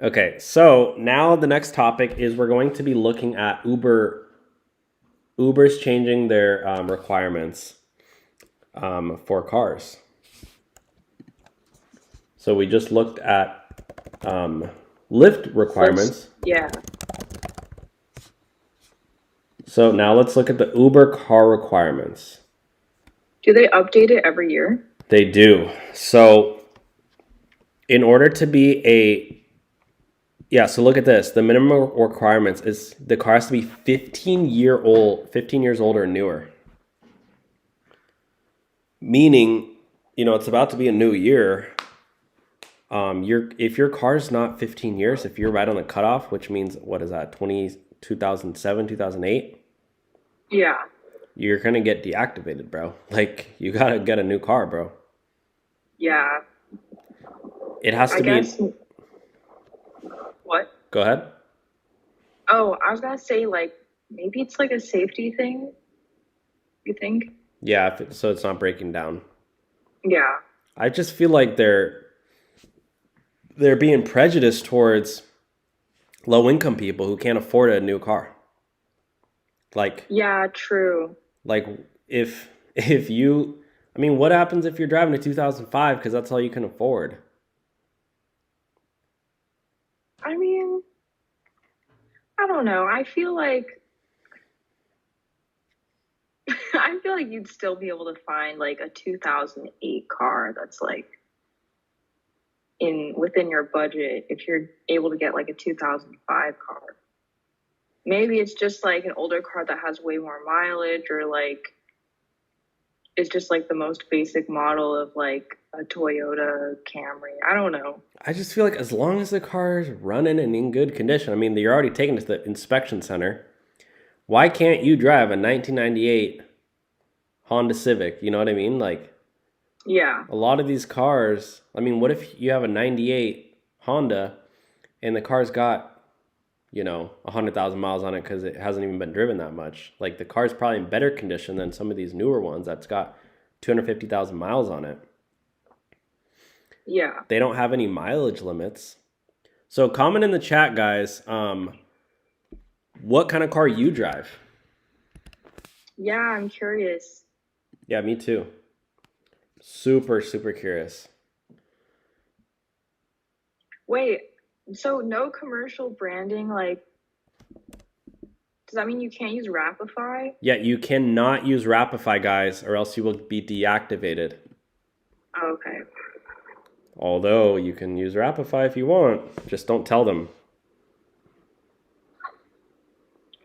Okay, so now the next topic is we're going to be looking at Uber's changing their requirements for cars. So we just looked at Lyft requirements. Yeah. So now let's look at the Uber car requirements. Do they update it every year? They do. So in order to be so look at this. The minimum requirements is the car has to be 15 years old or newer. Meaning, it's about to be a new year. If your car's not 15 years, if you're right on the cutoff, which means what is that, 2007, 2008? Yeah. You're gonna get deactivated, bro. Like, you gotta get a new car, bro. Yeah. It has to be. What? Go ahead. Oh, I was gonna say, like, maybe it's like a safety thing. You think? Yeah, so it's not breaking down. Yeah. I just feel like they're being prejudiced towards low-income people who can't afford a new car. Like, yeah, true. Like, if you, I mean, what happens if you're driving a 2005 because that's all you can afford? I mean, I don't know. I feel like you'd still be able to find like a 2008 car that's like within your budget if you're able to get like a 2005 car. Maybe it's just like an older car that has way more mileage, or like it's just like the most basic model of like a Toyota Camry. I don't know. I just feel like as long as the car is running and in good condition, I mean, you're already taking it to the inspection center. Why can't you drive a 1998 Honda Civic? You know what I mean? Like, yeah, a lot of these cars, I mean, what if you have a 98 Honda and the car's got 100,000 miles on it because it hasn't even been driven that much? Like, the car's probably in better condition than some of these newer ones that's got 250,000 miles on it. Yeah. They don't have any mileage limits. So comment in the chat, guys, what kind of car you drive. Yeah, I'm curious. Yeah, me too. Super, super curious. Wait, so no commercial branding, like, does that mean you can't use Rapify? Yeah, you cannot use Rapify, guys, or else you will be deactivated. Oh, okay. Although you can use Rapify if you want. Just don't tell them.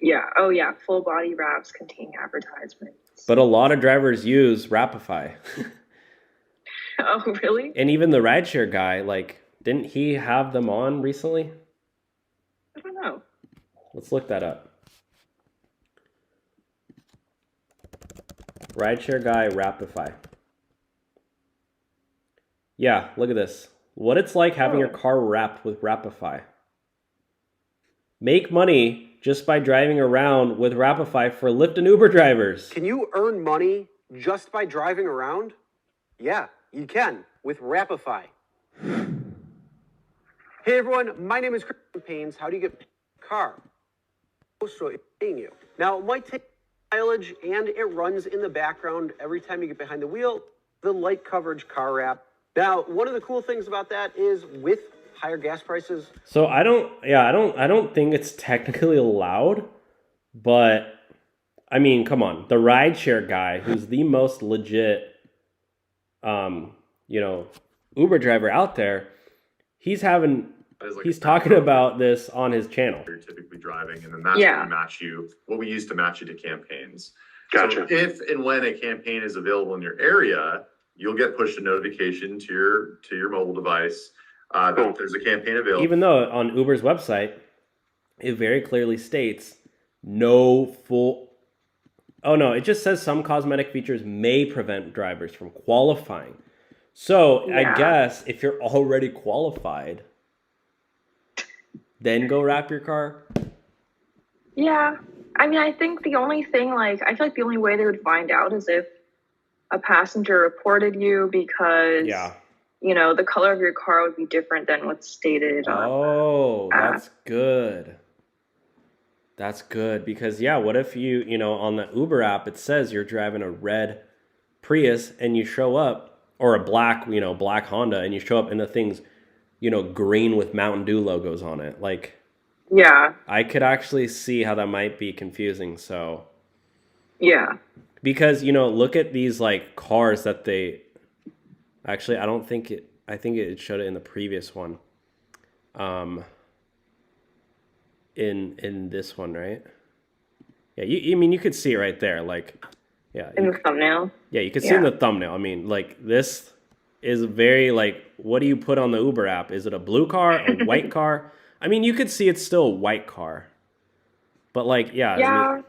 Yeah. Oh, yeah. Full body wraps contain advertisements. But a lot of drivers use Rapify. Oh, really? And even the Rideshare Guy, like, didn't he have them on recently? I don't know. Let's look that up. Rideshare Guy Rapify. Yeah, look at this. What it's like having your car wrapped with Rapify. Make money just by driving around with Rapify for Lyft and Uber drivers. Can you earn money just by driving around? Yeah, you can with Rapify. Hey everyone, my name is Chris Pains. How do you get a car? So it's paying you. Now, it might take mileage and it runs in the background every time you get behind the wheel, the light coverage car wrap. Now, one of the cool things about that is with higher gas prices. So I don't think it's technically allowed, but I mean, come on. The Rideshare Guy, who's the most legit Uber driver out there, he's talking about this on his channel. You're typically driving, and then that's what we use to match you to campaigns. Gotcha. So if and when a campaign is available in your area, you'll get pushed a notification to your mobile device that there's a campaign available. Even though on Uber's website, it very clearly states it just says some cosmetic features may prevent drivers from qualifying. So I guess if you're already qualified, then go wrap your car. Yeah. I mean, I think the only thing, I feel like the only way they would find out is if a passenger reported you because, you know, the color of your car would be different than what's stated on Oh, the app. that's good. That's good because yeah, what if you know, on the Uber app it says you're driving a red Prius and you show up, or a black, you know, black Honda, and you show up and the thing's, you know, green with Mountain Dew logos on it. Like, Yeah. I could actually see how that might be confusing. So, Yeah. because, you know, look at these like cars that they actually, I don't think it, I think it showed it in the previous one. In this one, right? Yeah, I mean, you could see it right there. Like, yeah. In the thumbnail. Yeah, you can see in the thumbnail. I mean, like, this is very, like, what do you put on the Uber app? Is it a blue car, a white car? I mean, you could see it's still a white car. But, like, yeah. Yeah. I mean,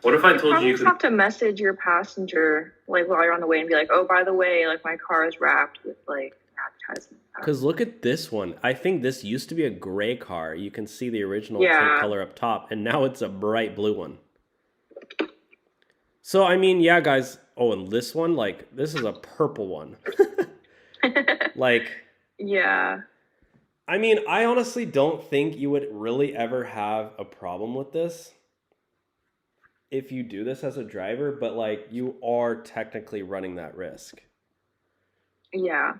what if I told you probably you just could... have to message your passenger, like, while you're on the way and be like, oh, by the way, like, my car is wrapped with, like, advertisement. Because look at this one. I think this used to be a gray car. You can see the original Yeah. tank color up top. And now it's a bright blue one. So, I mean, yeah, guys. Oh, and this one, like, this is a purple one. Like, Yeah. I mean, I honestly don't think you would really ever have a problem with this if you do this as a driver, but, like, you are technically running that risk. Yeah.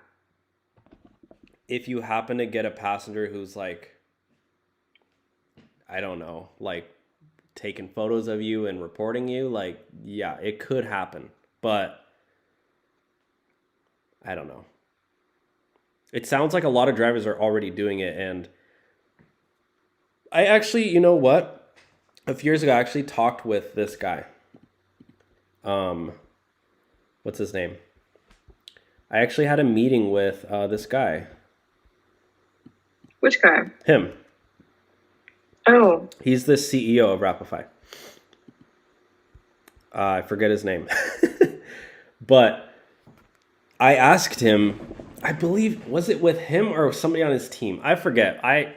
If you happen to get a passenger who's, like, I don't know, like, taking photos of you and reporting you, like, yeah, it could happen. But I don't know. It sounds like a lot of drivers are already doing it. And I actually, you know what? A few years ago, I actually talked with this guy. What's his name? I actually had a meeting with this guy. Which guy? Him. Oh. He's the CEO of Rapify. I forget his name. But I asked him, I believe, was it with him or somebody on his team? I forget. I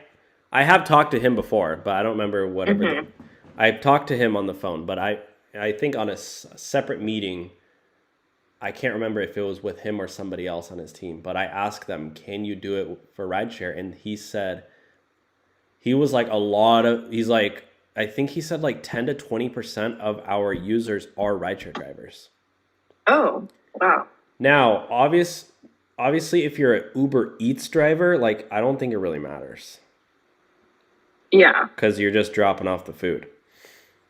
have talked to him before, but I don't remember whatever. Mm-hmm. I've talked to him on the phone, but I think on a separate meeting, I can't remember if it was with him or somebody else on his team. But I asked them, can you do it for rideshare? And he said, he was like he's like, I think he said like 10 to 20% of our users are rideshare drivers. Oh, wow. Now, obviously, if you're an Uber Eats driver, like, I don't think it really matters. Yeah. Because you're just dropping off the food.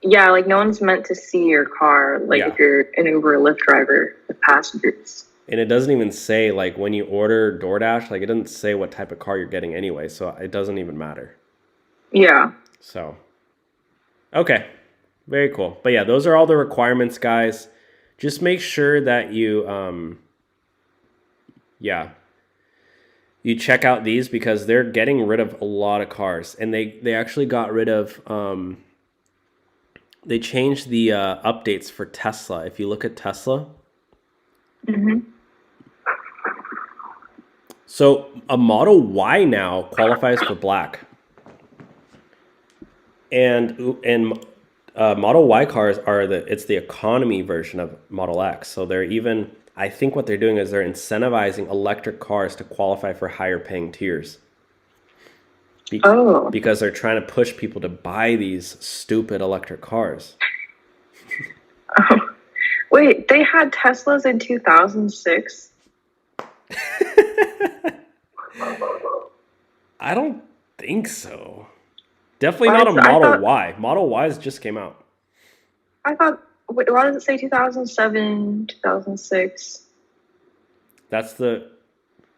Yeah, like, no one's meant to see your car, like, Yeah. if you're an Uber or Lyft driver with passengers. And it doesn't even say, like, when you order DoorDash, like, it doesn't say what type of car you're getting anyway, so it doesn't even matter. Yeah. So, okay. Very cool. But yeah, those are all the requirements, guys. Just make sure that you, you check out these because they're getting rid of a lot of cars. And they actually got rid of, they changed the updates for Tesla. If you look at Tesla. Mm-hmm. So a Model Y now qualifies for black. And Model Y cars it's the economy version of Model X. So they're even, I think what they're doing is they're incentivizing electric cars to qualify for higher paying tiers. Because they're trying to push people to buy these stupid electric cars. Oh. Wait, they had Teslas in 2006? I don't think so. Definitely not a Model Y. Model Ys just came out. I thought, why does it say 2007, 2006? That's the,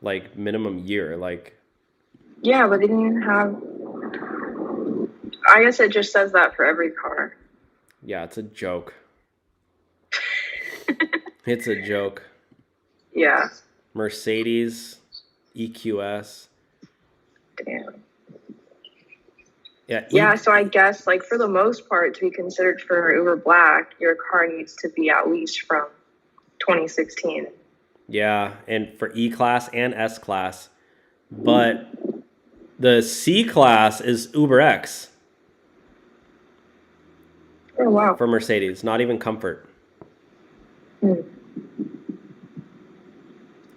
like, minimum year. Like, yeah, but they didn't even have... I guess it just says that for every car. yeah, it's a joke. It's a joke. Yeah. Mercedes, EQS. Damn. Yeah. Yeah, so I guess, like, for the most part, to be considered for Uber Black, your car needs to be at least from 2016. Yeah, and for E-Class and S-Class. But the C-Class is Uber X. Oh, wow. For Mercedes, not even Comfort.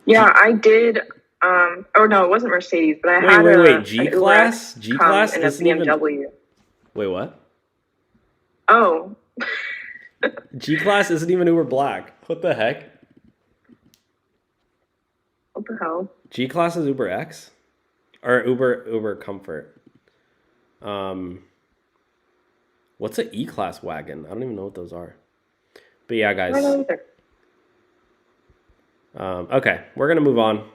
Yeah, I did. Oh no, it wasn't Mercedes, but I had Wait. an G Uber class? X G come class in a isn't even. BMW. Wait, what? Oh, G class isn't even Uber Black. What the heck? what the hell? G class is Uber X, or Uber Comfort. What's an E class wagon? I don't even know what those are. But yeah, I don't guys. know either. Okay, we're gonna move on.